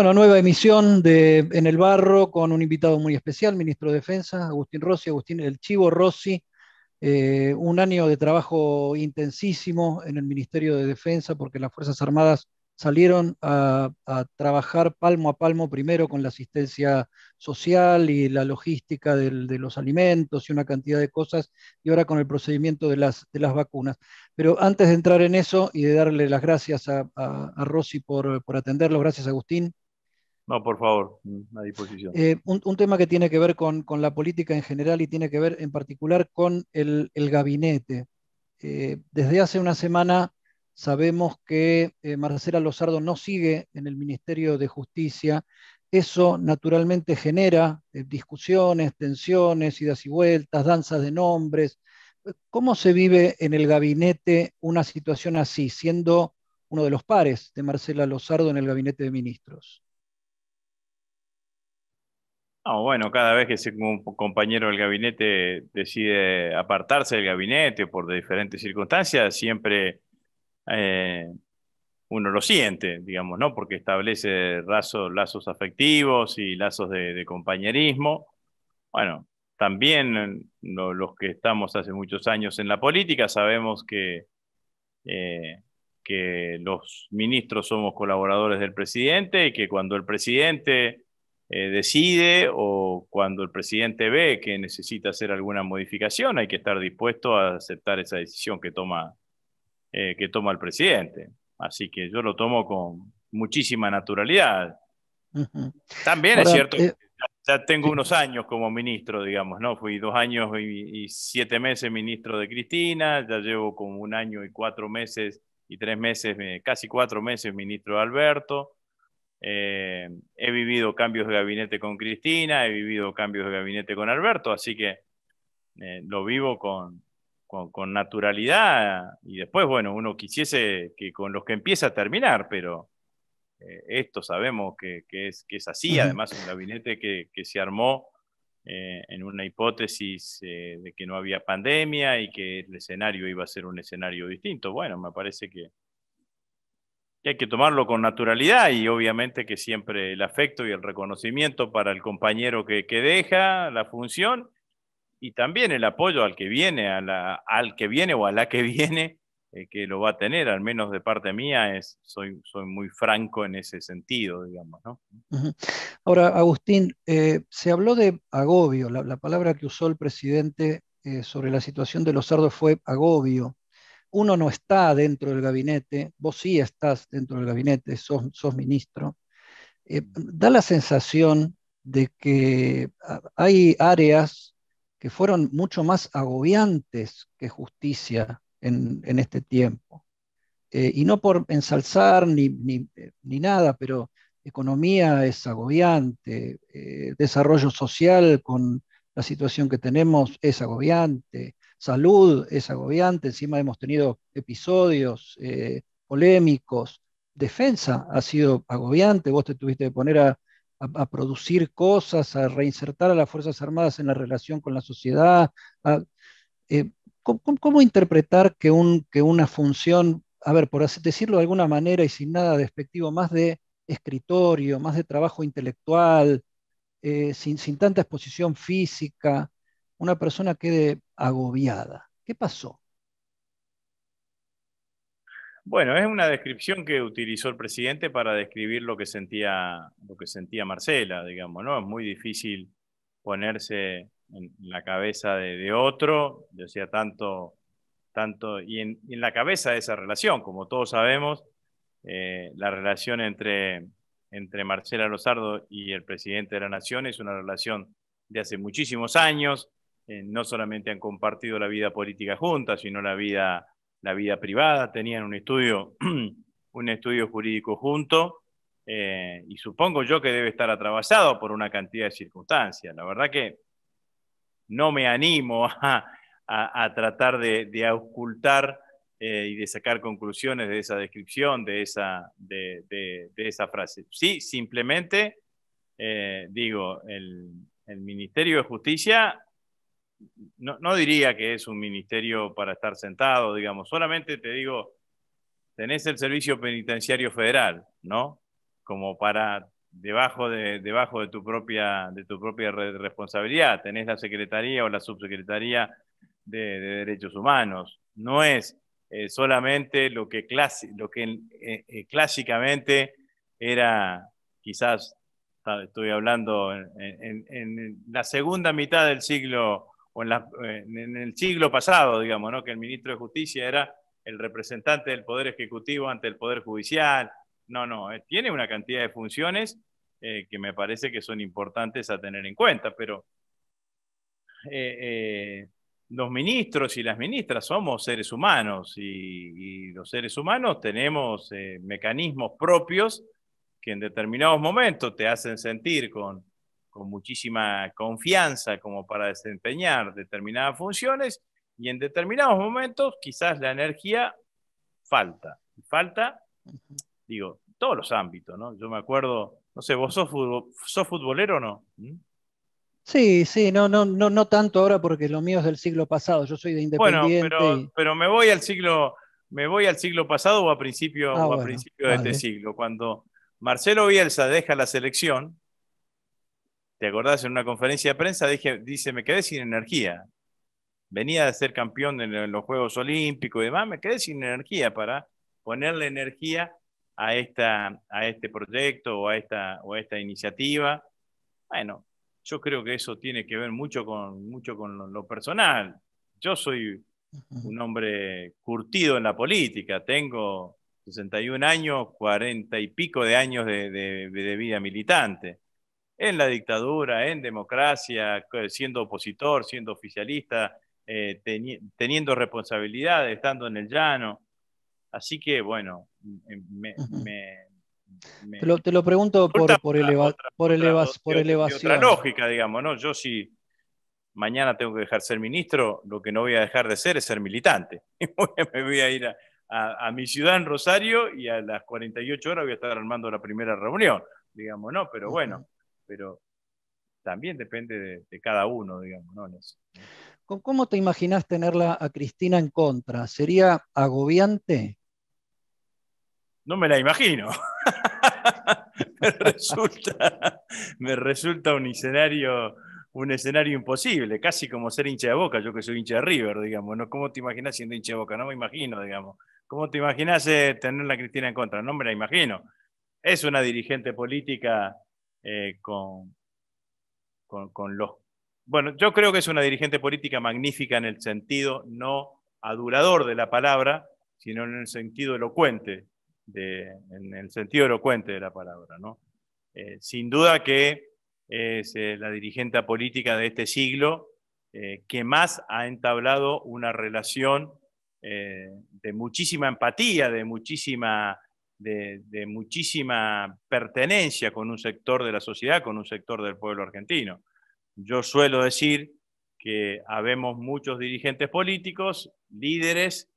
Bueno, nueva emisión de En el Barro con un invitado muy especial, ministro de Defensa, Agustín Rossi, Agustín el Chivo Rossi. Un año de trabajo intensísimo en el Ministerio de Defensa porque las Fuerzas Armadas salieron a trabajar palmo a palmo, primero con la asistencia social y la logística de los alimentos y una cantidad de cosas, y ahora con el procedimiento de las vacunas. Pero antes de entrar en eso y de darle las gracias a Rossi por atenderlo, gracias Agustín. No, por favor, a disposición. Un tema que tiene que ver con la política en general y tiene que ver en particular con el gabinete. Desde hace una semana sabemos que Marcela Lozardo no sigue en el Ministerio de Justicia. Eso naturalmente genera discusiones, tensiones, idas y vueltas, danzas de nombres. ¿Cómo se vive en el gabinete una situación así, siendo uno de los pares de Marcela Lozardo en el gabinete de ministros? No, bueno, cada vez que un compañero del gabinete decide apartarse del gabinete por diferentes circunstancias, siempre eh, uno lo siente, digamos, ¿no? Porque establece lazos afectivos y lazos de compañerismo. Bueno, también los que estamos hace muchos años en la política sabemos eh, que los ministros somos colaboradores del presidente y que cuando el presidente decide o cuando el presidente ve que necesita hacer alguna modificación, hay que estar dispuesto a aceptar esa decisión que toma el presidente. Así que yo lo tomo con muchísima naturalidad. Ujú. También es Ahora, cierto que ya tengo sí. unos años como ministro, digamos, ¿no? Fui 2 años y 7 meses ministro de Cristina, ya llevo como 1 año y 4 meses y 3 meses, casi 4 meses ministro de Alberto. He vivido cambios de gabinete con Cristina, he vivido cambios de gabinete con Alberto, así que lo vivo con naturalidad y después, bueno, uno quisiese que con los que empieza a terminar, pero esto sabemos que es así, Ujú. además un gabinete que se armó en una hipótesis de que no había pandemia y que el escenario iba a ser un escenario distinto. Bueno, me parece que hay que tomarlo con naturalidad y obviamente que siempre el afecto y el reconocimiento para el compañero que deja la función y también el apoyo al que viene, al que viene o a la que viene, que lo va a tener, al menos de parte mía, soy muy franco en ese sentido, digamos, ¿no? Ujú. Ahora, Agustín, se habló de agobio. La palabra que usó el presidente sobre la situación de los sardos fue agobio. Uno no está dentro del gabinete, vos sí estás dentro del gabinete, sos ministro. Da la sensación de que hay áreas que fueron mucho más agobiantes que justicia en este tiempo. Y no por ensalzar ni nada, pero economía es agobiante, desarrollo social con la situación que tenemos es agobiante, salud es agobiante, encima hemos tenido episodios polémicos, defensa ha sido agobiante, vos te tuviste que poner a producir cosas, a reinsertar a las Fuerzas Armadas en la relación con la sociedad, a, eh, ¿cómo interpretar que una función, a ver, por así decirlo de alguna manera y sin nada despectivo, más de escritorio, más de trabajo intelectual, sin tanta exposición física, una persona quede agobiada? ¿Qué pasó? Bueno, es una descripción que utilizó el presidente para describir lo que sentía Marcela, digamos, ¿no? Es muy difícil ponerse en la cabeza de otro, yo decía y en la cabeza de esa relación, como todos sabemos, la relación entre Marcela Lozardo y el presidente de la Nación es una relación de hace muchísimos años. No solamente han compartido la vida política juntas, sino la vida privada. Tenían un estudio jurídico junto. Y supongo yo que debe estar atravesado por una cantidad de circunstancias. La verdad que no me animo a tratar de ocultar y de sacar conclusiones de esa descripción, de esa frase. Sí, simplemente digo, el Ministerio de Justicia no diría que es un ministerio para estar sentado, digamos, solamente te digo, tenés el Servicio Penitenciario Federal, ¿no? Como para debajo de tu propia responsabilidad. Tenés la secretaría o la subsecretaría de Derechos Humanos. No es solamente lo que clásicamente era, quizás estoy hablando en la segunda mitad del siglo, o en el siglo pasado, digamos, ¿no? Que el ministro de Justicia era el representante del Poder Ejecutivo ante el Poder Judicial. No, no, tiene una cantidad de funciones que me parece que son importantes a tener en cuenta, pero los ministros y las ministras somos seres humanos y los seres humanos tenemos mecanismos propios que en determinados momentos te hacen sentir con muchísima confianza como para desempeñar determinadas funciones y en determinados momentos quizás la energía falta. Falta, digo, todos los ámbitos, ¿no? Yo me acuerdo, no sé, ¿vos sos futbolero o no? ¿Mm? Sí, sí, no, no, no, no tanto ahora porque lo mío es del siglo pasado. Yo soy de Bueno, Independiente y. pero me voy al siglo pasado Ah, o a bueno, principio de este dale. siglo, cuando Marcelo Bielsa deja la selección. ¿Te acordás? En una conferencia de prensa dice, me quedé sin energía. Venía de ser campeón en los Juegos Olímpicos y demás, me quedé sin energía para ponerle energía a este proyecto o a esta iniciativa. Bueno, yo creo que eso tiene que ver mucho con lo personal. Yo soy Ujú, un hombre curtido en la política, tengo 61 años, 40 y pico de años de vida militante en la dictadura, en democracia, siendo opositor, siendo oficialista, teniendo responsabilidades, estando en el llano. Así que, bueno, ujú. Te me lo, te lo pregunto resulta por de otra elevación. lógica, digamos, ¿no? Yo si mañana tengo que dejar ser ministro, lo que no voy a dejar de ser es ser militante. Me voy a ir a mi ciudad en Rosario y a las 48 horas voy a estar armando la primera reunión, digamos, ¿no? Pero bueno, Ujú. pero también depende de cada uno, digamos, ¿no? ¿Cómo te imaginás tenerla a Cristina en contra? ¿Sería agobiante? No me la imagino. me resulta, me resulta un escenario imposible, casi como ser hincha de Boca, yo que soy hincha de River, digamos, ¿no? ¿Cómo te imaginas siendo hincha de Boca? No me imagino, digamos. ¿Cómo te imaginas tener a Cristina en contra? No me la imagino. Es una dirigente política eh, con, con los... Bueno, yo creo que es una dirigente política magnífica en el sentido no adulador de la palabra, sino en el sentido elocuente, en el sentido elocuente de la palabra, ¿no? Sin duda que es la dirigente política de este siglo que más ha entablado una relación de muchísima empatía, de muchísima pertenencia con un sector de la sociedad, con un sector del pueblo argentino. Yo suelo decir que habemos muchos dirigentes políticos, líderes,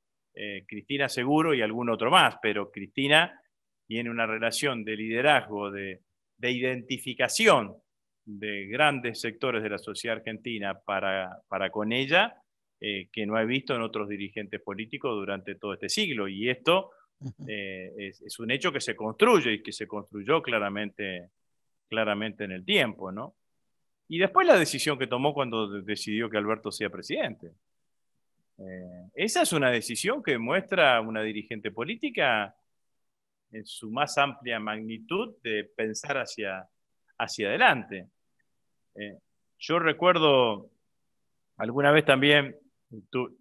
Cristina seguro y algún otro más, pero Cristina tiene una relación de liderazgo, de identificación de grandes sectores de la sociedad argentina para con ella, que no he visto en otros dirigentes políticos durante todo este siglo. Y esto Ujú. es un hecho que se construye y que se construyó claramente en el tiempo, ¿no? Y después la decisión que tomó cuando decidió que Alberto sea presidente. Esa es una decisión que muestra una dirigente política en su más amplia magnitud de pensar hacia adelante. Eh, yo recuerdo alguna vez también, tu,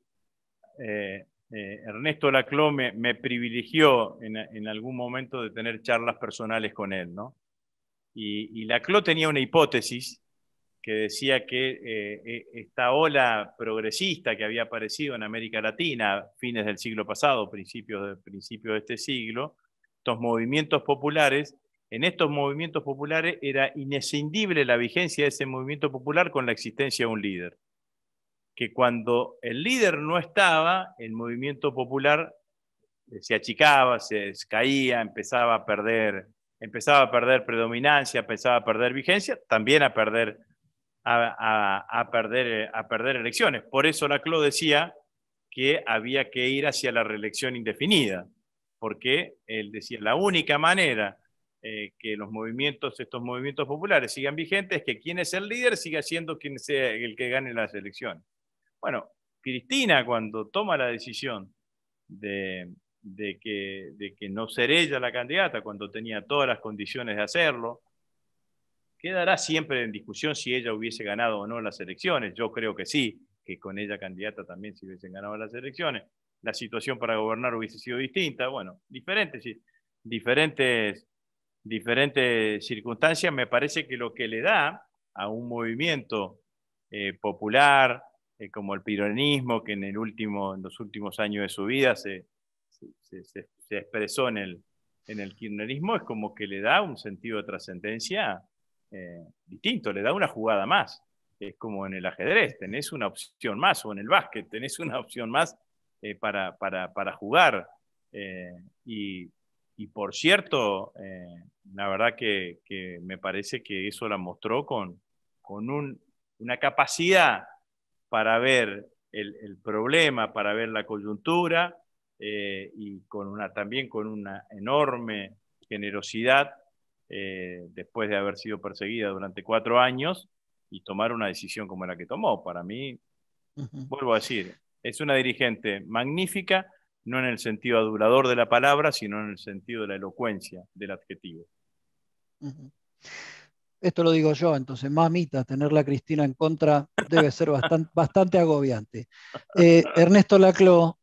Ernesto Laclau me privilegió en algún momento de tener charlas personales con él, ¿no? Y Laclau tenía una hipótesis que decía que esta ola progresista que había aparecido en América Latina a fines del siglo pasado, principios de este siglo, estos movimientos populares, en estos movimientos populares era inescindible la vigencia de ese movimiento popular con la existencia de un líder. Que cuando el líder no estaba, el movimiento popular se achicaba, se caía, empezaba a perder predominancia, empezaba a perder vigencia, también a perder elecciones. Por eso Laclau decía que había que ir hacia la reelección indefinida, porque él decía, la única manera que estos movimientos populares sigan vigentes, que quien es el líder siga siendo quien sea el que gane las elecciones. Bueno, Cristina, cuando toma la decisión de que no ser ella la candidata, cuando tenía todas las condiciones de hacerlo, quedará siempre en discusión si ella hubiese ganado o no las elecciones. Yo creo que sí, que con ella candidata también se hubiesen ganado las elecciones. La situación para gobernar hubiese sido distinta. Bueno, diferentes circunstancias. Me parece que lo que le da a un movimiento popular como el peronismo, que en los últimos años de su vida se expresó en el kirchnerismo, es como que le da un sentido de trascendencia distinto, le da una jugada más. Es como en el ajedrez, tenés una opción más, o en el básquet, tenés una opción más para jugar. Y, y por cierto, la verdad que me parece que eso la mostró con una capacidad para ver el problema, para ver la coyuntura, y también con una enorme generosidad, después de haber sido perseguida durante 4 años, y tomar una decisión como la que tomó. Para mí, vuelvo a decir, es una dirigente magnífica, no en el sentido adulador de la palabra, sino en el sentido de la elocuencia del adjetivo. Esto lo digo yo, entonces, mamita, tenerla a Cristina en contra debe ser bastante agobiante. Ernesto Laclau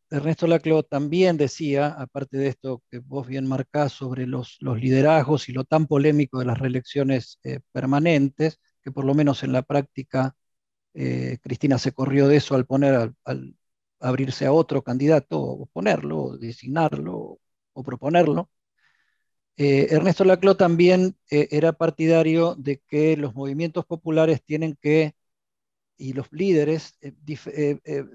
también decía, aparte de esto que vos bien marcás sobre los liderazgos y lo tan polémico de las reelecciones permanentes, que por lo menos en la práctica Cristina se corrió de eso al abrirse a otro candidato, o ponerlo, o designarlo, o proponerlo. Ernesto Laclau también era partidario de que los movimientos populares tienen que, y los líderes,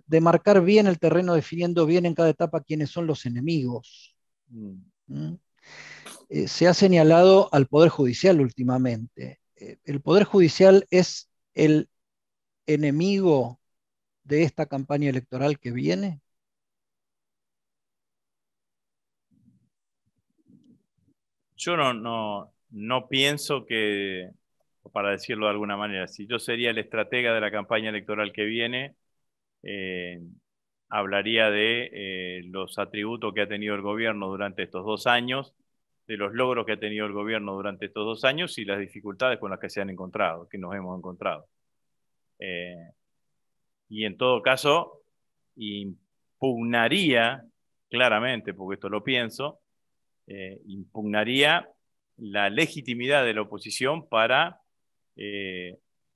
demarcar bien el terreno, definiendo bien en cada etapa quiénes son los enemigos. ¿Mm? Se ha señalado al Poder Judicial últimamente. ¿El Poder Judicial es el enemigo de esta campaña electoral que viene? Yo no pienso que, para decirlo de alguna manera, si yo sería el estratega de la campaña electoral que viene, eh, hablaría de los atributos que ha tenido el gobierno durante estos 2 años, de los logros que ha tenido el gobierno durante estos 2 años y las dificultades con las que se han encontrado, que nos hemos encontrado. Eh, y en todo caso, impugnaría claramente, porque esto lo pienso, impugnaría la legitimidad de la oposición para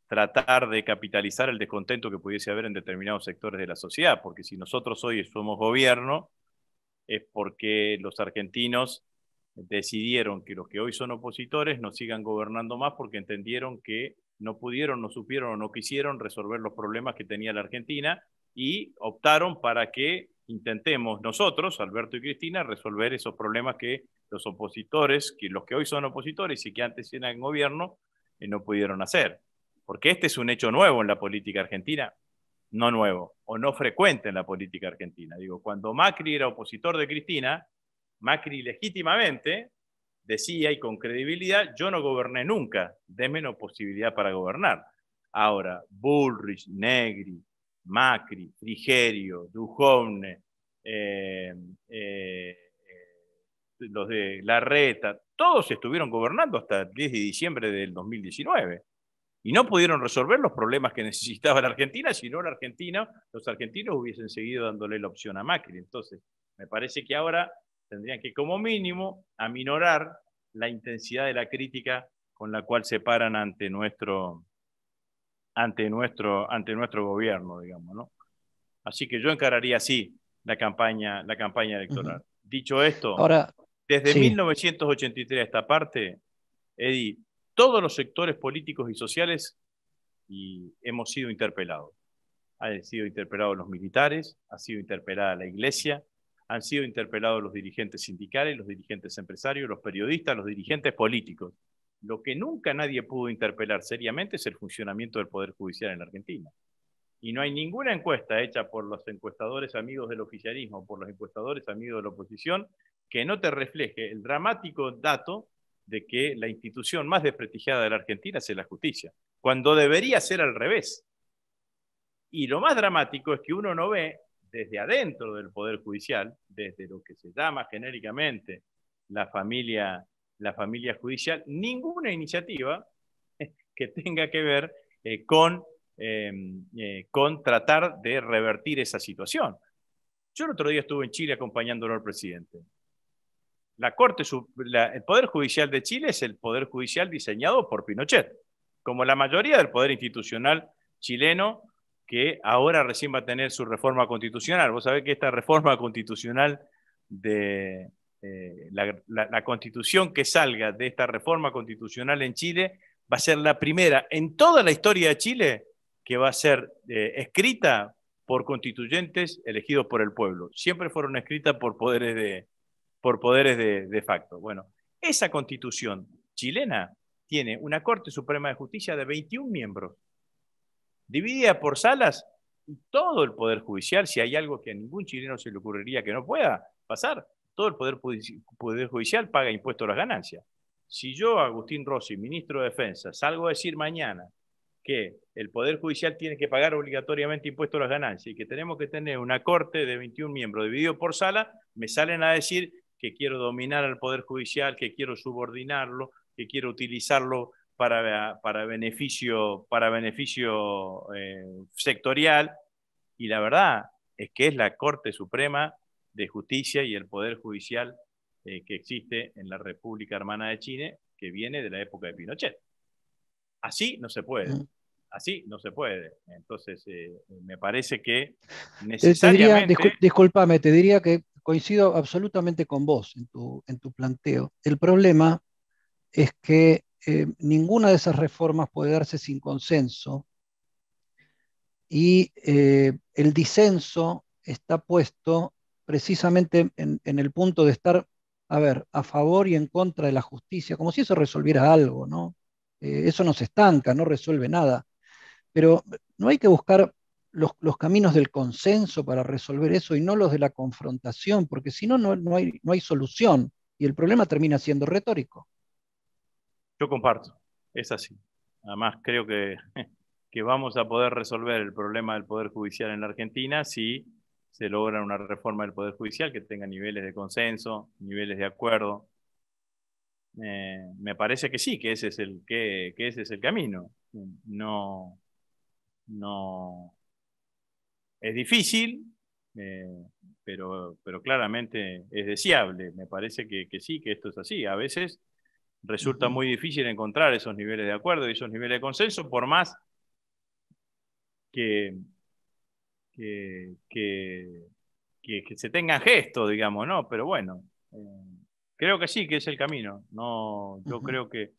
tratar de capitalizar el descontento que pudiese haber en determinados sectores de la sociedad, porque si nosotros hoy somos gobierno, es porque los argentinos decidieron que los que hoy son opositores no sigan gobernando más, porque entendieron que no pudieron, no supieron o no quisieron resolver los problemas que tenía la Argentina, y optaron para que intentemos nosotros, Alberto y Cristina, resolver esos problemas que los opositores, que los que hoy son opositores y que antes eran gobierno, no pudieron hacer. Porque este es un hecho nuevo en la política argentina, no nuevo, o no frecuente en la política argentina. Digo, cuando Macri era opositor de Cristina, Macri legítimamente decía, y con credibilidad, yo no goberné nunca, déme una posibilidad para gobernar. Ahora, Bullrich, Negri, Macri, Frigerio, Duhovne, los de Larreta, todos estuvieron gobernando hasta el 10 de diciembre del 2019 y no pudieron resolver los problemas que necesitaba la Argentina, sino los argentinos hubiesen seguido dándole la opción a Macri. Entonces, me parece que ahora tendrían que, como mínimo, aminorar la intensidad de la crítica con la cual se paran ante nuestro gobierno, digamos, ¿no? Así que yo encararía así la campaña electoral. Dicho esto, Ahora, desde sí. 1983 a esta parte, Eddie, todos los sectores políticos y sociales hemos sido interpelados. Han sido interpelados los militares, ha sido interpelada la iglesia, han sido interpelados los dirigentes sindicales, los dirigentes empresarios, los periodistas, los dirigentes políticos. Lo que nunca nadie pudo interpelar seriamente es el funcionamiento del Poder Judicial en la Argentina. Y no hay ninguna encuesta hecha por los encuestadores amigos del oficialismo, por los encuestadores amigos de la oposición, que no te refleje el dramático dato de que la institución más desprestigiada de la Argentina es la justicia, cuando debería ser al revés. Y lo más dramático es que uno no ve desde adentro del Poder Judicial, desde lo que se llama genéricamente la familia, la familia judicial, ninguna iniciativa que tenga que ver con tratar de revertir esa situación. Yo el otro día estuve en Chile acompañándolo al presidente. El Poder Judicial de Chile es el Poder Judicial diseñado por Pinochet, como la mayoría del Poder Institucional chileno, que ahora recién va a tener su reforma constitucional. Vos sabés que esta reforma constitucional de la constitución que salga de esta reforma constitucional en Chile va a ser la primera en toda la historia de Chile que va a ser escrita por constituyentes elegidos por el pueblo. Siempre fueron escritas por poderes de facto. Bueno, esa constitución chilena tiene una Corte Suprema de Justicia de 21 miembros, dividida por salas, y todo el Poder Judicial, si hay algo que a ningún chileno se le ocurriría que no pueda pasar, todo el Poder Judicial paga impuestos a las ganancias. Si yo, Agustín Rossi, ministro de Defensa, salgo a decir mañana que el Poder Judicial tiene que pagar obligatoriamente impuestos a las ganancias y que tenemos que tener una corte de 21 miembros dividido por sala, me salen a decir que quiero dominar al Poder Judicial, que quiero subordinarlo, que quiero utilizarlo para beneficio sectorial. Y la verdad es que es la Corte Suprema de Justicia y el Poder Judicial que existe en la República Hermana de Chile, que viene de la época de Pinochet. Así no se puede. Así no se puede. Entonces, me parece que Te diría, necesariamente... discúlpame, te diría que coincido absolutamente con vos en tu planteo. El problema es que ninguna de esas reformas puede darse sin consenso y el disenso está puesto precisamente en el punto de estar, a ver, a favor y en contra de la justicia, como si eso resolviera algo, ¿no? Eso no se estanca, no resuelve nada. Pero no hay que buscar los caminos del consenso para resolver eso y no los de la confrontación, porque si no, no hay solución y el problema termina siendo retórico. Yo comparto, es así. Además, creo que vamos a poder resolver el problema del Poder Judicial en la Argentina si se logra una reforma del Poder Judicial que tenga niveles de consenso, niveles de acuerdo. Me parece que sí, que que ese es el camino. No, no, es difícil, pero claramente es deseable. Me parece que sí, que esto es así. A veces resulta Ujú. muy difícil encontrar esos niveles de acuerdo y esos niveles de consenso, por más que, que, que, que se tengan gestos, digamos, ¿no? Pero bueno, creo que sí, que es el camino. No, yo Ujú. creo que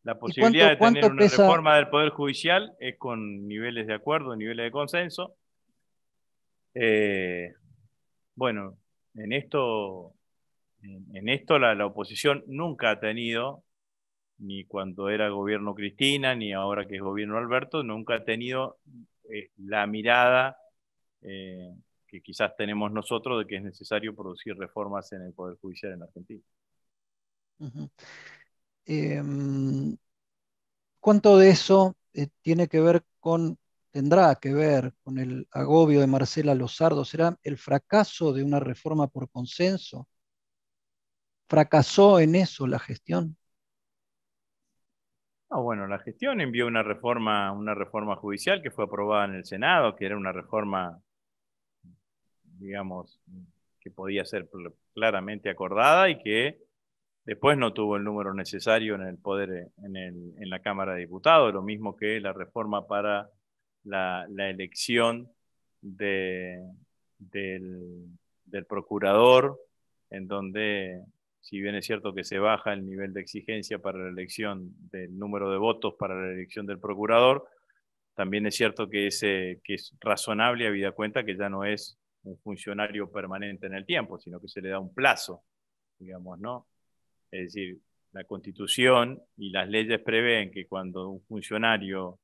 la ¿Y posibilidad de tener cuánto una pesa? reforma del Poder Judicial es con niveles de acuerdo, niveles de consenso. Eh, bueno, en esto, en esto la oposición nunca ha tenido, ni cuando era gobierno Cristina, ni ahora que es gobierno Alberto, nunca ha tenido la mirada eh, que quizás tenemos nosotros de que es necesario producir reformas en el Poder Judicial en Argentina. Ujú. Em, ¿Cuánto de eso tiene que ver tendrá que ver con el agobio de Marcela Lozardo? ¿Será el fracaso de una reforma por consenso? ¿Fracasó en eso la gestión? Ah, bueno, la gestión envió una reforma judicial que fue aprobada en el Senado, que era una reforma, digamos, que podía ser claramente acordada y que después no tuvo el número necesario en el poder, en la Cámara de Diputados, lo mismo que la reforma para la elección de, del, del procurador, en donde, si bien es cierto que se baja el nivel de exigencia para la elección del número de votos para la elección del procurador, también es cierto que es razonable, habida cuenta que ya no es un funcionario permanente en el tiempo, sino que se le da un plazo, digamos, ¿no? Es decir, la Constitución y las leyes prevén que cuando un funcionario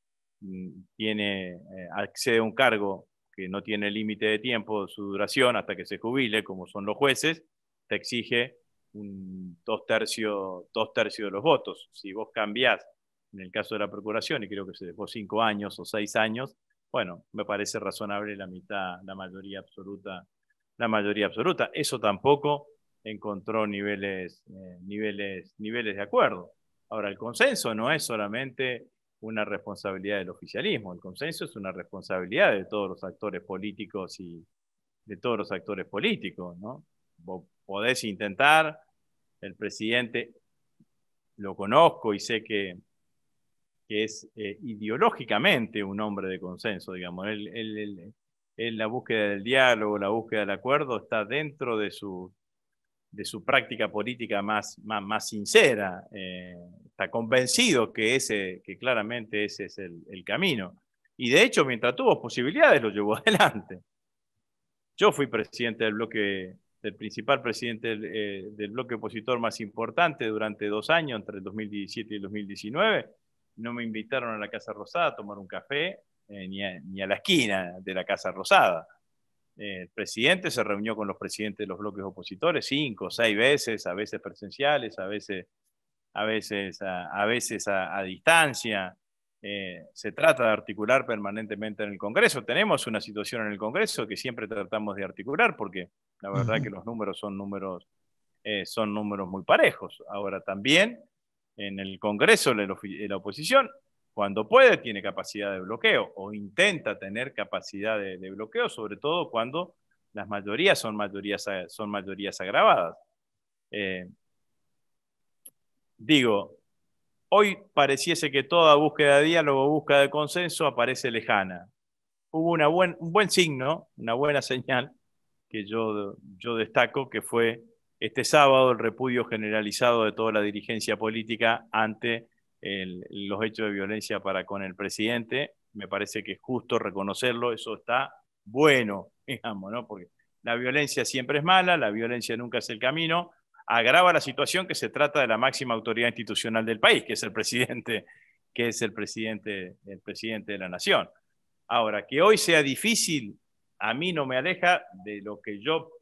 accede a un cargo que no tiene límite de tiempo, su duración hasta que se jubile, como son los jueces, te exige dos tercios de los votos. Si vos cambiás, en el caso de la procuración, y creo que se dejó 5 años o 6 años, bueno, me parece razonable la mitad, la mayoría absoluta. Eso tampoco encontró niveles de acuerdo. Ahora, el consenso no es solamente una responsabilidad del oficialismo, el consenso es una responsabilidad de todos los actores políticos y de todos los actores políticos, ¿no? Vos podés intentar, el presidente lo conozco y sé que es ideológicamente un hombre de consenso, digamos. La búsqueda del diálogo, la búsqueda del acuerdo está dentro de su práctica política más sincera. Está convencido que claramente ese es el camino. Y de hecho, mientras tuvo posibilidades, lo llevó adelante. Yo fui presidente del principal presidente del bloque opositor más importante durante 2 años, entre el 2017 y el 2019. No me invitaron a la Casa Rosada a tomar un café, ni a la esquina de la Casa Rosada. El presidente se reunió con los presidentes de los bloques opositores 5 o 6 veces, a veces presenciales, a veces a distancia. Se trata de articular permanentemente en el Congreso. Tenemos una situación en el Congreso que siempre tratamos de articular porque la verdad que los números son números muy parejos. Ahora también en el Congreso la oposición, cuando puede, tiene capacidad de bloqueo o intenta tener capacidad de bloqueo, sobre todo cuando las mayorías son mayorías agravadas. Digo, hoy pareciese que toda búsqueda de diálogo, búsqueda de consenso aparece lejana. Hubo un buen signo, una buena señal que yo destaco, que fue este sábado el repudio generalizado de toda la dirigencia política ante los hechos de violencia para con el presidente. Me parece que es justo reconocerlo, eso está bueno, digamos, ¿no? Porque la violencia siempre es mala, la violencia nunca es el camino, agrava la situación que se trata de la máxima autoridad institucional del país, que es el presidente de la nación. Ahora, que hoy sea difícil, a mí no me aleja de lo que yo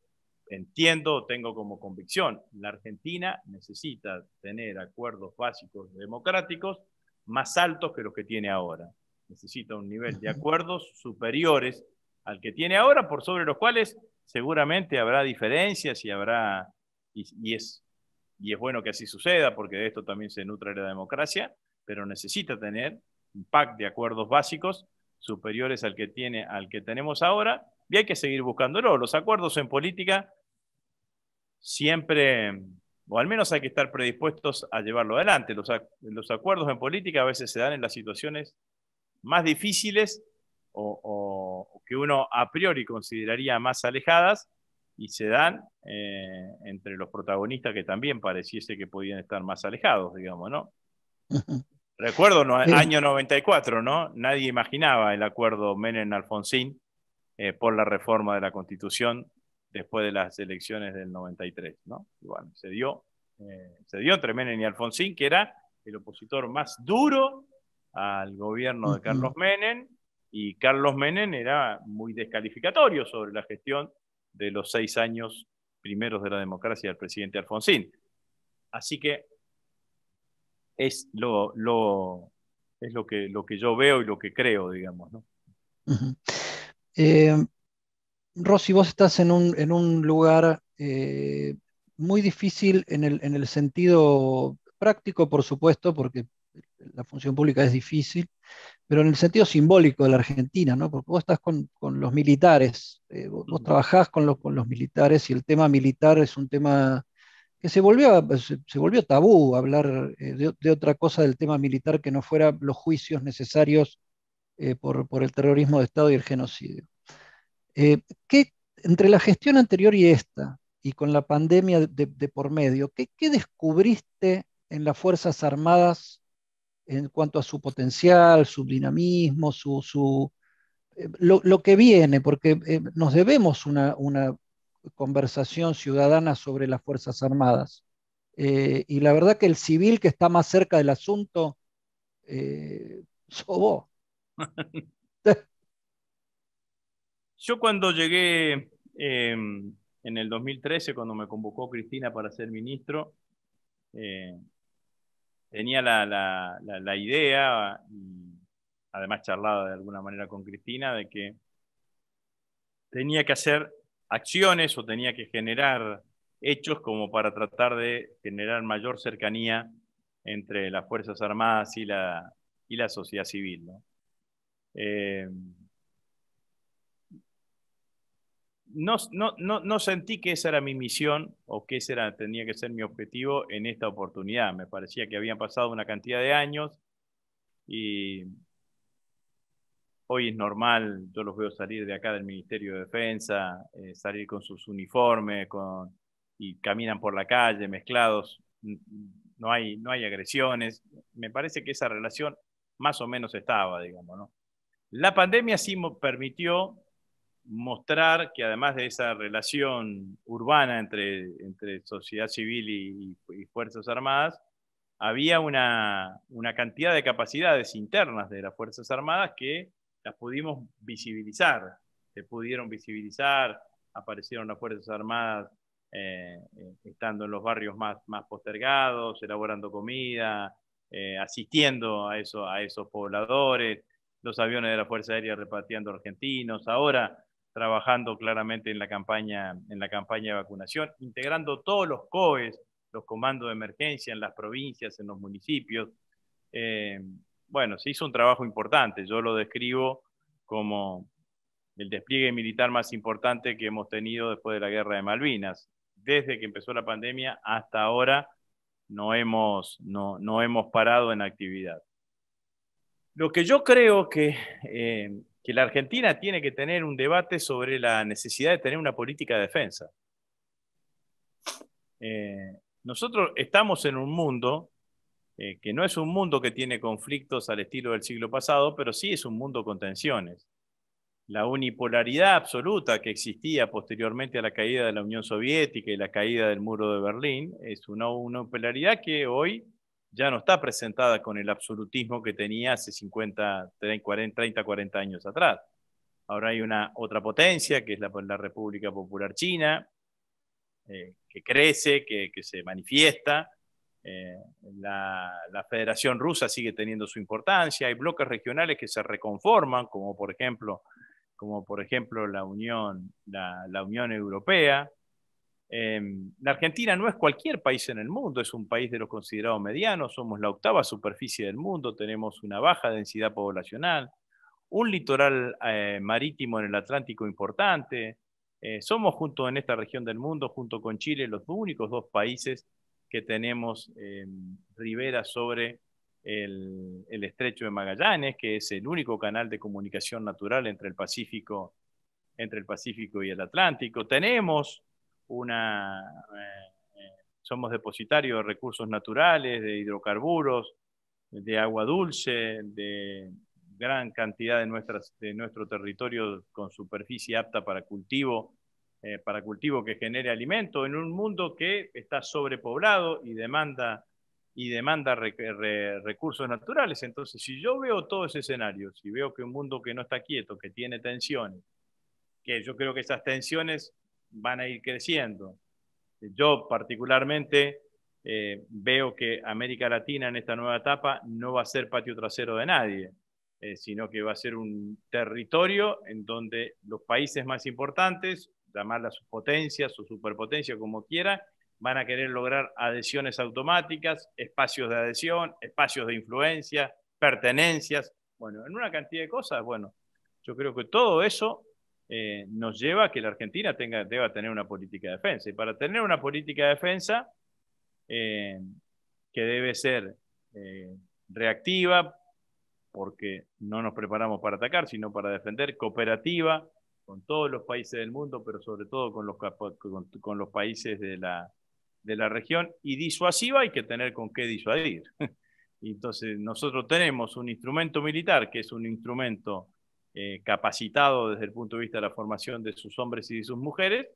entiendo, tengo como convicción. La Argentina necesita tener acuerdos básicos democráticos más altos que los que tiene ahora. Necesita un nivel de acuerdos superiores al que tiene ahora, por sobre los cuales seguramente habrá diferencias y es bueno que así suceda, porque de esto también se nutre la democracia, pero necesita tener un pack de acuerdos básicos superiores al que tenemos ahora, y hay que seguir buscándolo. Los acuerdos en política siempre, o al menos hay que estar predispuestos a llevarlo adelante. Los acuerdos en política a veces se dan en las situaciones más difíciles o que uno a priori consideraría más alejadas, y se dan entre los protagonistas que también pareciese que podían estar más alejados, digamos, ¿no? Recuerdo año 94, ¿no? Nadie imaginaba el acuerdo Menem-Alfonsín por la reforma de la Constitución después de las elecciones del 93, ¿no? Y bueno, se dio entre Menem y Alfonsín, que era el opositor más duro al gobierno de Carlos Menem, y Carlos Menem era muy descalificatorio sobre la gestión de los 6 años primeros de la democracia del presidente Alfonsín. Así que es lo que yo veo y lo que creo, digamos, ¿no? Rosy, vos estás en un lugar muy difícil en el sentido práctico, por supuesto, porque la función pública es difícil, pero en el sentido simbólico de la Argentina, ¿no? Porque vos estás con los militares, vos trabajás con los militares y el tema militar es un tema que se volvió tabú hablar de otra cosa del tema militar que no fuera los juicios necesarios por el terrorismo de Estado y el genocidio. ¿Qué, entre la gestión anterior y esta, y con la pandemia de por medio, qué descubriste en las Fuerzas Armadas en cuanto a su potencial, su dinamismo, lo que viene? Porque nos debemos una conversación ciudadana sobre las Fuerzas Armadas. Y la verdad que el civil que está más cerca del asunto sos vos. Yo cuando llegué en el 2013, cuando me convocó Cristina para ser ministro, eh, tenía la idea, y además charlaba de alguna manera con Cristina, de que tenía que hacer acciones o tenía que generar hechos como para tratar de generar mayor cercanía entre las Fuerzas Armadas y la sociedad civil, ¿no? Eh, no sentí que esa era mi misión o que ese tenía que ser mi objetivo en esta oportunidad. Me parecía que habían pasado una cantidad de años y hoy es normal, yo los veo salir de acá del Ministerio de Defensa, salir con sus uniformes y caminan por la calle mezclados, no hay agresiones. Me parece que esa relación más o menos estaba, digamos, ¿no? La pandemia sí permitió mostrar que además de esa relación urbana entre sociedad civil y Fuerzas Armadas, había una cantidad de capacidades internas de las Fuerzas Armadas que las pudimos visibilizar, se pudieron visibilizar, aparecieron las Fuerzas Armadas estando en los barrios más postergados, elaborando comida, asistiendo a esos pobladores, los aviones de la Fuerza Aérea repatriando argentinos, ahora trabajando claramente en la campaña de vacunación, integrando todos los COEs, los comandos de emergencia en las provincias, en los municipios. Eh, bueno, se hizo un trabajo importante, yo lo describo como el despliegue militar más importante que hemos tenido después de la guerra de Malvinas. Desde que empezó la pandemia hasta ahora no hemos parado en actividad. Lo que yo creo que la Argentina tiene que tener un debate sobre la necesidad de tener una política de defensa. Nosotros estamos en un mundo que no es un mundo que tiene conflictos al estilo del siglo pasado, pero sí es un mundo con tensiones. La unipolaridad absoluta que existía posteriormente a la caída de la Unión Soviética y la caída del muro de Berlín es una unipolaridad que hoy ya no está presentada con el absolutismo que tenía hace 50, 30, 40 años atrás. Ahora hay una otra potencia, que es la República Popular China, que crece, que se manifiesta. La Federación Rusa sigue teniendo su importancia. Hay bloques regionales que se reconforman, como por ejemplo la Unión Europea. La Argentina no es cualquier país en el mundo, es un país de lo considerado mediano, somos la octava superficie del mundo, tenemos una baja densidad poblacional, un litoral marítimo en el Atlántico importante. Somos junto en esta región del mundo, junto con Chile, los únicos dos países que tenemos riberas sobre el Estrecho de Magallanes, que es el único canal de comunicación natural entre el Pacífico y el Atlántico. Tenemos somos depositarios de recursos naturales, de hidrocarburos, de agua dulce, de gran cantidad de nuestro territorio con superficie apta para cultivo que genere alimento en un mundo que está sobrepoblado y demanda recursos naturales. Entonces, si yo veo todo ese escenario, si veo que un mundo que no está quieto, que tiene tensiones, que yo creo que esas tensiones van a ir creciendo. Yo particularmente veo que América Latina en esta nueva etapa no va a ser patio trasero de nadie, sino que va a ser un territorio en donde los países más importantes, llamarlas sus potencias o superpotencias como quiera, van a querer lograr adhesiones automáticas, espacios de adhesión, espacios de influencia, pertenencias, bueno, en una cantidad de cosas. Bueno, yo creo que todo eso nos lleva a que la Argentina deba tener una política de defensa. Y para tener una política de defensa eh, que debe ser reactiva, porque no nos preparamos para atacar, sino para defender, cooperativa con todos los países del mundo, pero sobre todo con los países de la región, y disuasiva, hay que tener con qué disuadir. Entonces, nosotros tenemos un instrumento militar que es un instrumento capacitado desde el punto de vista de la formación de sus hombres y de sus mujeres,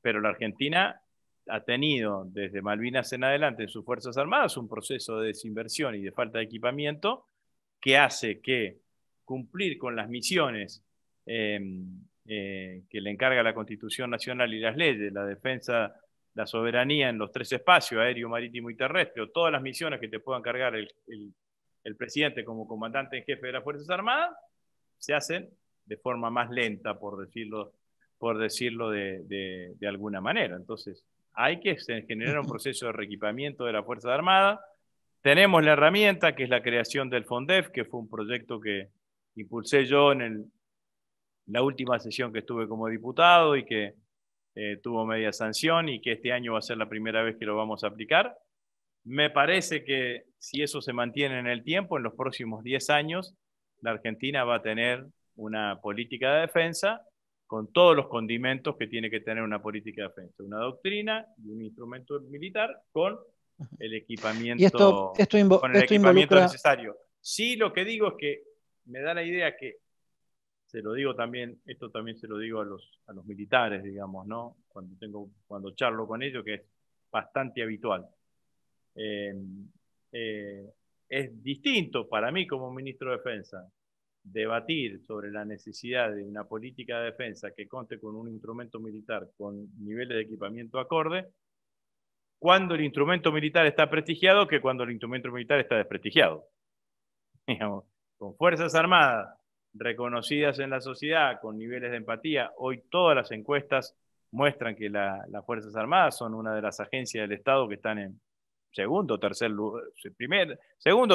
pero la Argentina ha tenido desde Malvinas en adelante en sus Fuerzas Armadas un proceso de desinversión y de falta de equipamiento que hace que cumplir con las misiones que le encarga la Constitución Nacional y las leyes, la defensa, la soberanía en los tres espacios, aéreo, marítimo y terrestre, o todas las misiones que te puedan cargar el presidente como comandante en jefe de las Fuerzas Armadas, se hacen de forma más lenta, por decirlo de alguna manera. Entonces, hay que generar un proceso de reequipamiento de las Fuerzas Armadas. Tenemos la herramienta, que es la creación del FONDEF, que fue un proyecto que impulsé yo en la última sesión que estuve como diputado y que tuvo media sanción, y que este año va a ser la primera vez que lo vamos a aplicar. Me parece que si eso se mantiene en el tiempo, en los próximos 10 años, la Argentina va a tener una política de defensa con todos los condimentos que tiene que tener una política de defensa. Una doctrina y un instrumento militar con el Y equipamiento, esto involucra, necesario. Sí, lo que digo es que me da la idea que, se lo digo también, esto también se lo digo a los militares, digamos, ¿no? Cuando charlo con ellos, que es bastante habitual. Eh, eh, es distinto para mí como ministro de Defensa debatir sobre la necesidad de una política de defensa que conte con un instrumento militar con niveles de equipamiento acorde, cuando el instrumento militar está prestigiado, que cuando el instrumento militar está desprestigiado. Digamos, con Fuerzas Armadas reconocidas en la sociedad, con niveles de empatía, hoy todas las encuestas muestran que las Fuerzas Armadas son una de las agencias del Estado que están en segundo o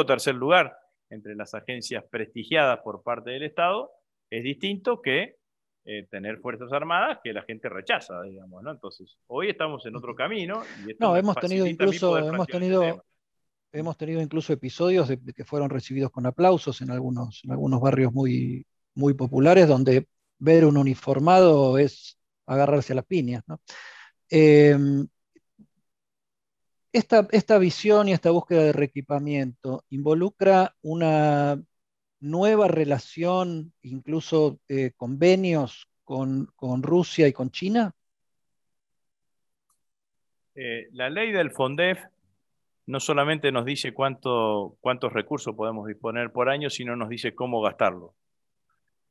tercer lugar entre las agencias prestigiadas por parte del Estado. Es distinto que tener Fuerzas Armadas que la gente rechaza, digamos, ¿no? Entonces, hoy estamos en otro camino y esto no, me facilita a mí poder plantear este tema. hemos tenido incluso episodios de que fueron recibidos con aplausos en algunos barrios muy, muy populares, donde ver un uniformado es agarrarse a las piñas, ¿no? Eh, esta visión y esta búsqueda de reequipamiento involucra una nueva relación, incluso convenios con Rusia y con China. La ley del FONDEF no solamente nos dice cuántos recursos podemos disponer por año, sino nos dice cómo gastarlo.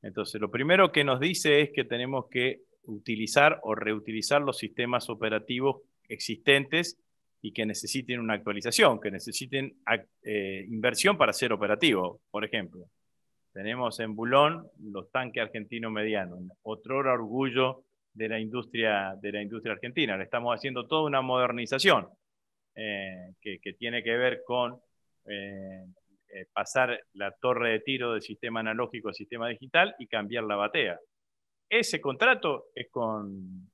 Entonces, lo primero que nos dice es que tenemos que utilizar o reutilizar los sistemas operativos existentes y que necesiten una actualización, que necesiten inversión para ser operativo. Por ejemplo, tenemos en Bulón los tanques argentinos medianos, otrora orgullo de la industria argentina. Le estamos haciendo toda una modernización que tiene que ver con pasar la torre de tiro del sistema analógico al sistema digital y cambiar la batea. Ese contrato es con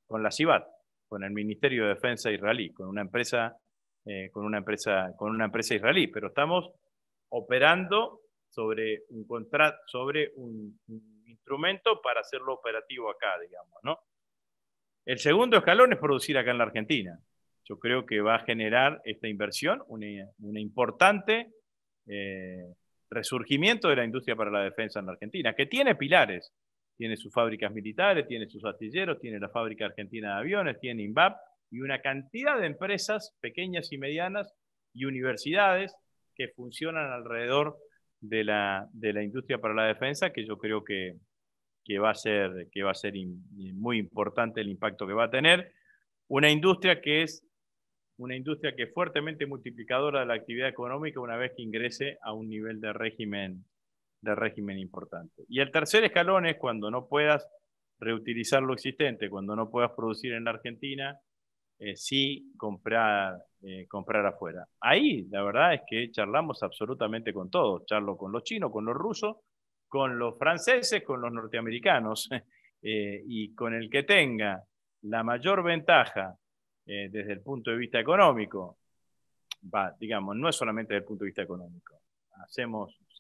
la CIBAT, con el Ministerio de Defensa israelí, con una empresa israelí, pero estamos operando sobre un contrato, sobre un instrumento para hacerlo operativo acá, digamos, ¿no? El segundo escalón es producir acá en la Argentina. Yo creo que va a generar esta inversión una importante resurgimiento de la industria para la defensa en la Argentina, que tiene pilares. Tiene sus fábricas militares, tiene sus astilleros, tiene la fábrica argentina de aviones, tiene INVAP y una cantidad de empresas pequeñas y medianas y universidades que funcionan alrededor de la industria para la defensa, que yo creo que va a ser muy importante el impacto que va a tener. Una industria que es fuertemente multiplicadora de la actividad económica una vez que ingrese a un nivel de régimen importante. Y el tercer escalón es cuando no puedas reutilizar lo existente, cuando no puedas producir en la Argentina, sí comprar afuera. Ahí la verdad es que charlamos absolutamente con todos. Charlo con los chinos, con los rusos, con los franceses, con los norteamericanos, y con el que tenga la mayor ventaja desde el punto de vista económico, digamos, no es solamente desde el punto de vista económico. Si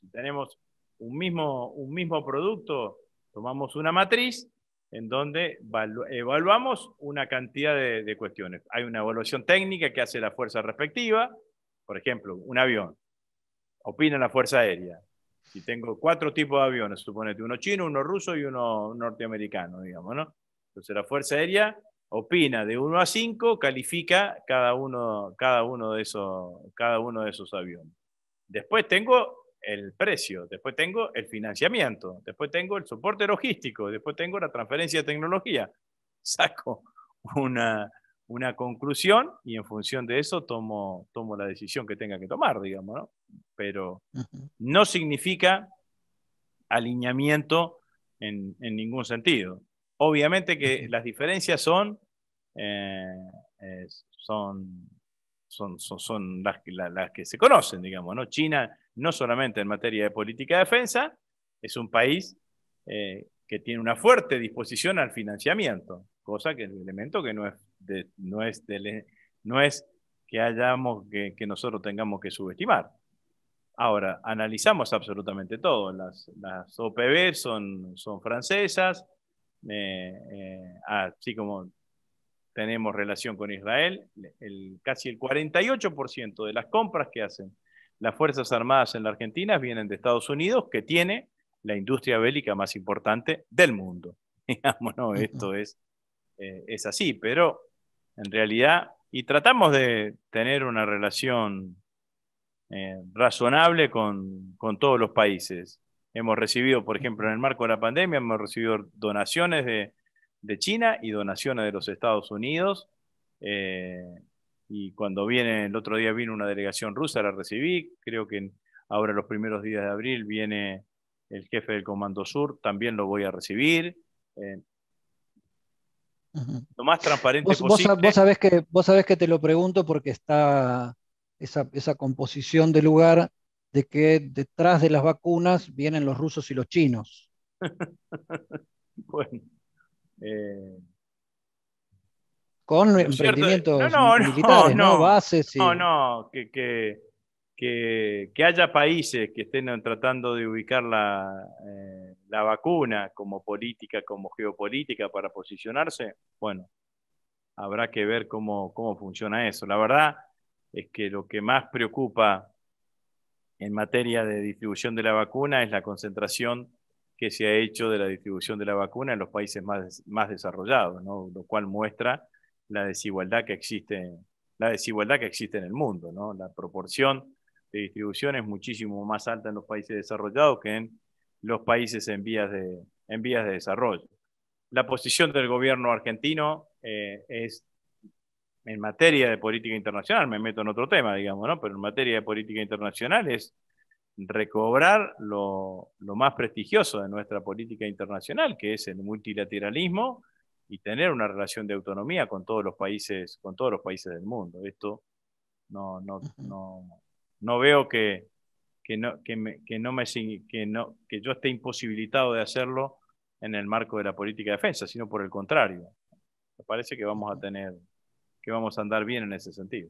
tenemos un mismo producto, tomamos una matriz en donde evaluamos una cantidad de cuestiones. Hay una evaluación técnica que hace la fuerza respectiva, por ejemplo, un avión. Opina la Fuerza Aérea. Si tengo 4 tipos de aviones, suponete uno chino, uno ruso y uno norteamericano, digamos, ¿no? Entonces la Fuerza Aérea opina de 1 a 5, califica cada uno de esos aviones. Después tengo el precio, después tengo el financiamiento, después tengo el soporte logístico, después tengo la transferencia de tecnología. Saco una, una conclusión y en función de eso tomo la decisión que tenga que tomar, digamos, ¿no? Pero Ujú, no significa alineamiento en ningún sentido. Obviamente que ujú, las diferencias eh, son, son las que se conocen, digamos, ¿no? China, no solamente en materia de política de defensa, es un país que tiene una fuerte disposición al financiamiento, cosa que es el elemento que no es que que nosotros tengamos que subestimar. Ahora, analizamos absolutamente todo. Las OPB son francesas, así como tenemos relación con Israel. Casi el 48% de las compras que hacen las Fuerzas Armadas en la Argentina vienen de Estados Unidos, que tiene la industria bélica más importante del mundo. Digamos, ¿no? ujú. Esto es así, pero en realidad, y tratamos de tener una relación razonable con todos los países. Hemos recibido, por ejemplo, en el marco de la pandemia, hemos recibido donaciones de China y donaciones de los Estados Unidos. eh, y cuando viene, el otro día vino una delegación rusa, la recibí. Creo que ahora los primeros días de abril viene el jefe del Comando Sur, también lo voy a recibir. eh, Ujú. lo más transparente Vos posible. vos sabés que te lo pregunto porque está esa composición de lugar de que detrás de las vacunas vienen los rusos y los chinos, Bueno, eh, con lo cierto, no, emprendimientos no, no, militares, ¿no? no, Bases no, y... no, que haya países que estén tratando de ubicar la vacuna como política, como geopolítica para posicionarse, bueno, habrá que ver cómo funciona eso. La verdad es que lo que más preocupa en materia de distribución de la vacuna es la concentración que se ha hecho de la distribución de la vacuna en los países más desarrollados, ¿no? Lo cual muestra la desigualdad que existe, la desigualdad que existe en el mundo, ¿no? La proporción de distribución es muchísimo más alta en los países desarrollados que en los países en vías de desarrollo. La posición del gobierno argentino es en materia de política internacional, me meto en otro tema, digamos, ¿no? Pero en materia de política internacional es recobrar lo más prestigioso de nuestra política internacional, que es el multilateralismo y tener una relación de autonomía con todos los países del mundo. Esto no, no, Ujú. no, no veo que yo esté imposibilitado de hacerlo en el marco de la política de defensa, sino por el contrario. Me parece que que vamos a andar bien en ese sentido.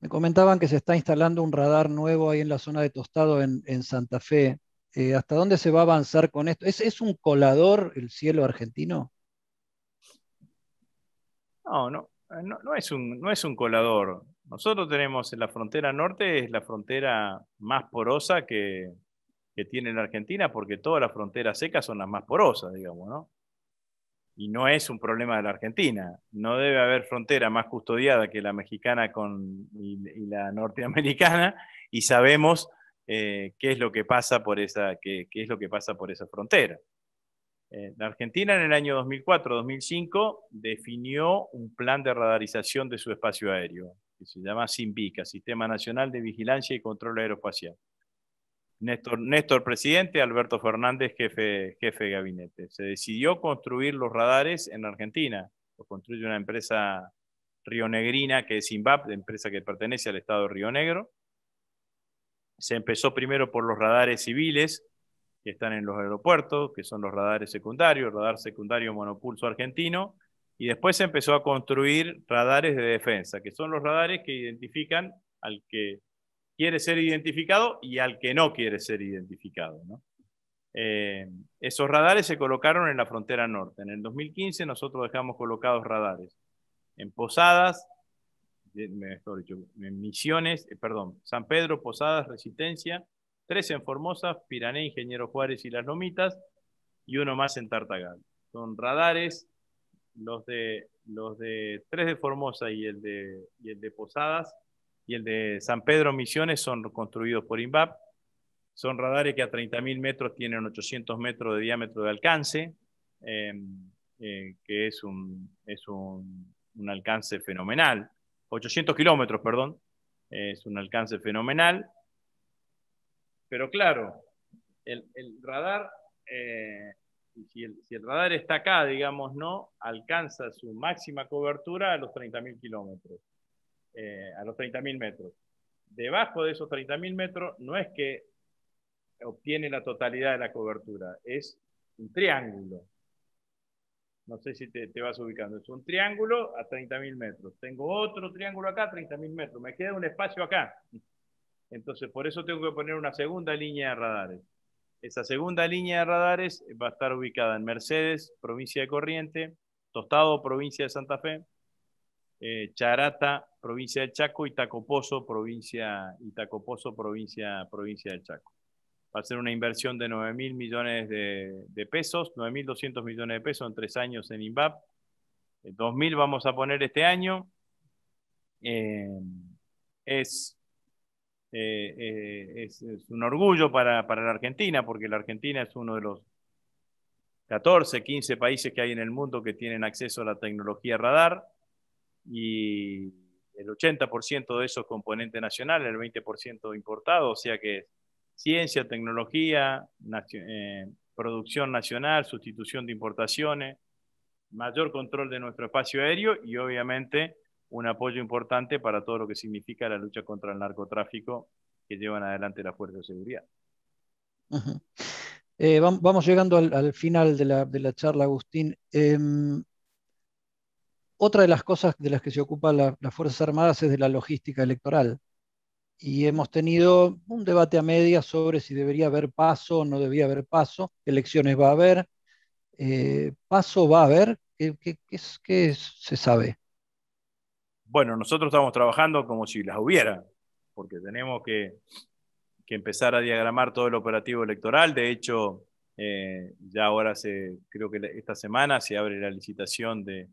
Me comentaban que se está instalando un radar nuevo ahí en la zona de Tostado en Santa Fe. ¿Hasta dónde se va a avanzar con esto? Es un colador el cielo argentino? No es un colador. Nosotros tenemos en la frontera norte, es la frontera más porosa que tiene la Argentina, porque todas las fronteras secas son las más porosas, digamos, ¿no? Y no es un problema de la Argentina. No debe haber frontera más custodiada que la mexicana y la norteamericana, y sabemos qué es lo que pasa qué es lo que pasa por esa frontera. La Argentina en el año 2004-2005 definió un plan de radarización de su espacio aéreo, que se llama SINVICA, Sistema Nacional de Vigilancia y Control Aeroespacial. Néstor presidente, Alberto Fernández jefe de gabinete. Se decidió construir los radares en Argentina. Lo construye una empresa rionegrina que es INVAP, empresa que pertenece al estado de Río Negro. Se empezó primero por los radares civiles que están en los aeropuertos, que son los radares secundarios, el radar secundario monopulso argentino, y después se empezó a construir radares de defensa, que son los radares que identifican al que quiere ser identificado y al que no quiere ser identificado, ¿no? Esos radares se colocaron en la frontera norte. En el 2015 nosotros dejamos colocados radares en Posadas, mejor dicho, en Misiones, perdón, San Pedro, Posadas, Resistencia, tres en Formosa, Pirané, Ingeniero Juárez y Las Lomitas, y uno más en Tartagal. Son radares, los de tres de Formosa y el de Posadas y el de San Pedro Misiones son construidos por INVAP. Son radares que a 30.000 metros tienen 800 metros de diámetro de alcance, que es un alcance fenomenal. 800 kilómetros, perdón. Es un alcance fenomenal. Pero claro, el radar, si el radar está acá, digamos, ¿no? Alcanza su máxima cobertura a los 30.000 kilómetros, a los 30.000 metros. Debajo de esos 30.000 metros no es que obtiene la totalidad de la cobertura, es un triángulo. No sé si te vas ubicando. Es un triángulo a 30.000 metros. Tengo otro triángulo acá a 30.000 metros. Me queda un espacio acá. Entonces, por eso tengo que poner una segunda línea de radares. Esa segunda línea de radares va a estar ubicada en Mercedes, provincia de Corrientes, Tostado, provincia de Santa Fe, Charata, provincia del Chaco, y Tacopozo, provincia del Chaco. Va a ser una inversión de 9.000 millones de pesos, 9.200 millones de pesos en 3 años en INVAP. 2.000 vamos a poner este año. Es un orgullo para la Argentina, porque la Argentina es uno de los 14, 15 países que hay en el mundo que tienen acceso a la tecnología radar, y el 80% de esos componentes nacionales, el 20% importado, o sea que ciencia, tecnología, producción nacional, sustitución de importaciones, mayor control de nuestro espacio aéreo y obviamente un apoyo importante para todo lo que significa la lucha contra el narcotráfico que llevan adelante las fuerzas de seguridad. Ujú. Vamos llegando al final de la charla, Agustín. Otra de las cosas de las que se ocupan las Fuerzas Armadas es de la logística electoral. Y hemos tenido un debate a medias sobre si debería haber paso o no debería haber paso, qué elecciones va a haber, paso va a haber, ¿qué se sabe? Bueno, nosotros estamos trabajando como si las hubiera, porque tenemos que empezar a diagramar todo el operativo electoral. De hecho, ya ahora creo que esta semana se abre la licitación de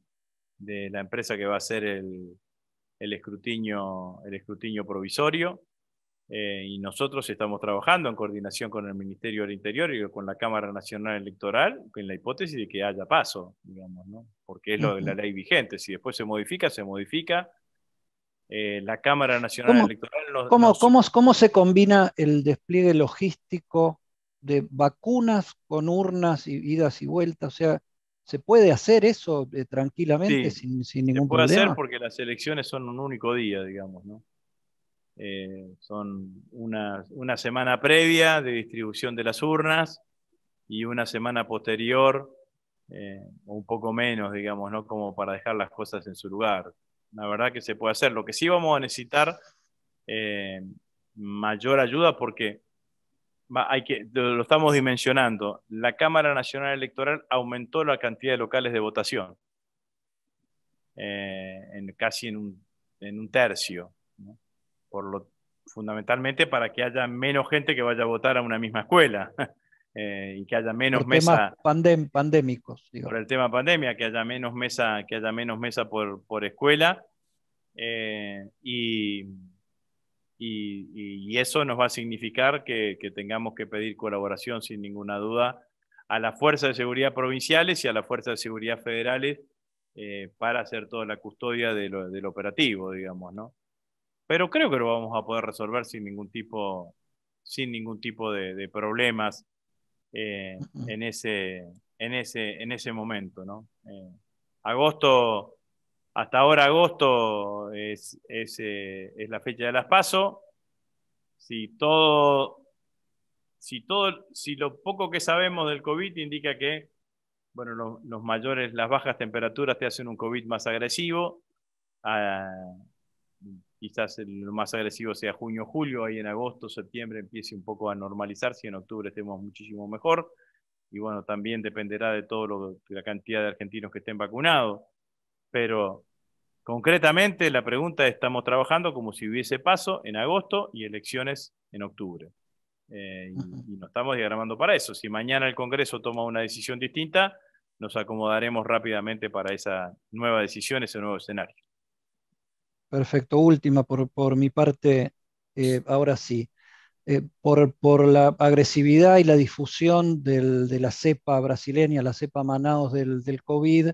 la empresa que va a hacer el escrutinio provisorio. Y nosotros estamos trabajando en coordinación con el Ministerio del Interior y con la Cámara Nacional Electoral, con la hipótesis de que haya paso, digamos, ¿no? Porque es lo de la Ujú. ley vigente. Si después se modifica, se modifica. La Cámara Nacional ¿Cómo, Electoral cómo se combina el despliegue logístico de vacunas con urnas y idas y vueltas? O sea, ¿se puede hacer eso tranquilamente sí, sin se ningún puede hacer problema? porque las elecciones son un único día, digamos, ¿no? Son una semana previa de distribución de las urnas y una semana posterior, o un poco menos, digamos, ¿no? Como para dejar las cosas en su lugar. La verdad que se puede hacer. Lo que sí vamos a necesitar eh, mayor ayuda porque lo estamos dimensionando. La Cámara Nacional Electoral aumentó la cantidad de locales de votación, casi en un tercio, ¿no? Fundamentalmente para que haya menos gente que vaya a votar a una misma escuela, y que haya menos Por temas mesa pandémicos, por digamos. el tema pandemia, que haya menos mesa por escuela, y eso nos va a significar que tengamos que pedir colaboración sin ninguna duda a las fuerzas de seguridad provinciales y a las fuerzas de seguridad federales, para hacer toda la custodia del operativo, digamos, ¿no? Pero creo que lo vamos a poder resolver sin ningún tipo de problemas, Ujú. en ese momento, ¿no? Agosto, hasta ahora agosto es la fecha de las PASO. Si todo, si lo poco que sabemos del COVID indica que, bueno, las bajas temperaturas te hacen un COVID más agresivo. ah, Quizás lo más agresivo sea junio, julio, ahí en agosto, septiembre empiece un poco a normalizarse y en octubre estemos muchísimo mejor. Y bueno, también dependerá de la cantidad de argentinos que estén vacunados. Pero concretamente la pregunta es, estamos trabajando como si hubiese paso en agosto y elecciones en octubre. Ujú. Y nos estamos diagramando para eso. Si mañana el Congreso toma una decisión distinta, nos acomodaremos rápidamente para esa nueva decisión, ese nuevo escenario. Perfecto. Última por mi parte, ahora sí. por la agresividad y la difusión de la cepa brasileña, la cepa Manaus del COVID,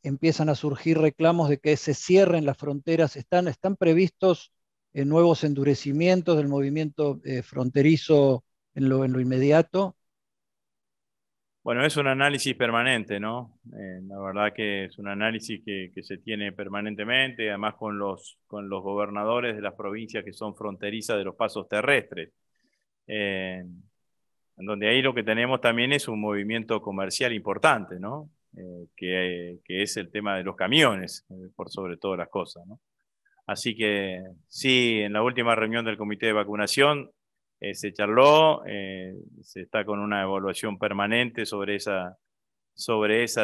empiezan a surgir reclamos de que se cierren las fronteras. Están previstos nuevos endurecimientos del movimiento fronterizo en lo inmediato. Bueno, es un análisis permanente, ¿no? La verdad que es un análisis que se tiene permanentemente, además con los gobernadores de las provincias que son fronterizas de los pasos terrestres. En donde ahí lo que tenemos también es un movimiento comercial importante, ¿no? Que es el tema de los camiones, por sobre todas las cosas, ¿no? Así que sí, en la última reunión del comité de vacunación se charló, se está con una evaluación permanente sobre esa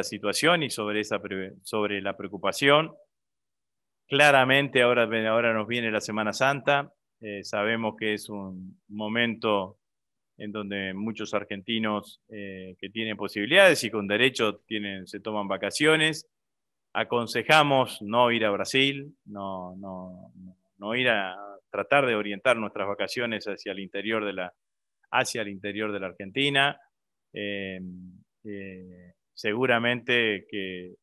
situación y sobre la preocupación. Claramente ahora nos viene la Semana Santa, sabemos que es un momento en donde muchos argentinos que tienen posibilidades y con derecho se toman vacaciones. Aconsejamos no ir a Brasil, no ir a tratar de orientar nuestras vacaciones hacia el interior de la Argentina. Seguramente que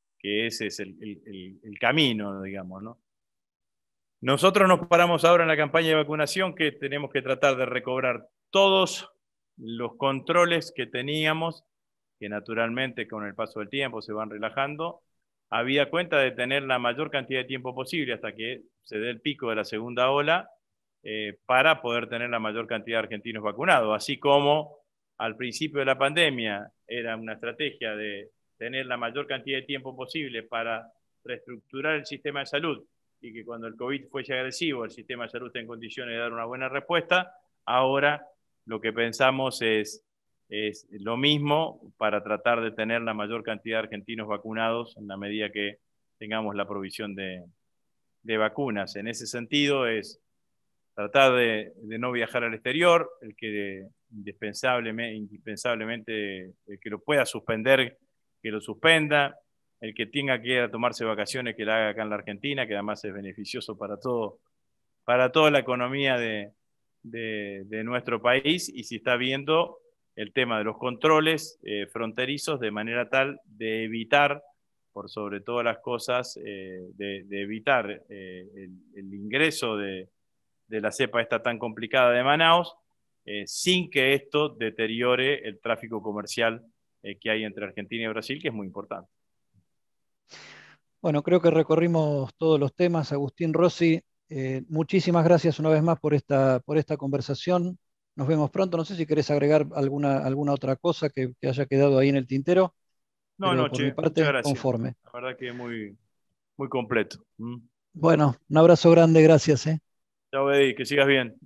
ese es el camino, digamos, ¿no? Nosotros nos paramos ahora en la campaña de vacunación, que tenemos que tratar de recobrar todos los controles que teníamos, que naturalmente con el paso del tiempo se van relajando, habida cuenta de tener la mayor cantidad de tiempo posible hasta que se dé el pico de la segunda ola, para poder tener la mayor cantidad de argentinos vacunados. Así como al principio de la pandemia era una estrategia de tener la mayor cantidad de tiempo posible para reestructurar el sistema de salud y que cuando el COVID fuese agresivo el sistema de salud esté en condiciones de dar una buena respuesta, ahora lo que pensamos es lo mismo para tratar de tener la mayor cantidad de argentinos vacunados en la medida que tengamos la provisión de vacunas. En ese sentido es tratar de no viajar al exterior, el que indispensablemente, el que lo pueda suspender, que lo suspenda, el que tenga que ir a tomarse vacaciones, que la haga acá en la Argentina, que además es beneficioso para toda la economía de nuestro país, y si está viendo el tema de los controles fronterizos de manera tal de evitar, por sobre todas las cosas, de evitar el ingreso de la cepa esta tan complicada de Manaus, sin que esto deteriore el tráfico comercial que hay entre Argentina y Brasil, que es muy importante. Bueno, creo que recorrimos todos los temas. Agustín Rossi, muchísimas gracias una vez más por esta conversación. Nos vemos pronto. No sé si querés agregar alguna otra cosa que haya quedado ahí en el tintero, pero por mi Muchas parte, gracias. conforme. La verdad que es muy, muy completo. Bueno, un abrazo grande, gracias. Chao, Eddie, que sigas bien.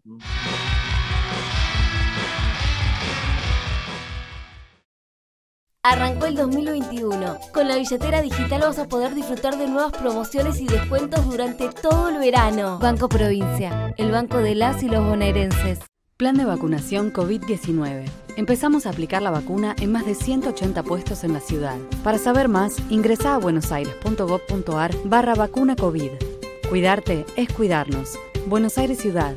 Arrancó el 2021. Con la billetera digital vas a poder disfrutar de nuevas promociones y descuentos durante todo el verano. Banco Provincia, el banco de las y los bonaerenses. Plan de vacunación COVID-19. Empezamos a aplicar la vacuna en más de 180 puestos en la ciudad. Para saber más, ingresá a buenosaires.gov.ar/vacuna COVID. Cuidarte es cuidarnos. Buenos Aires Ciudad.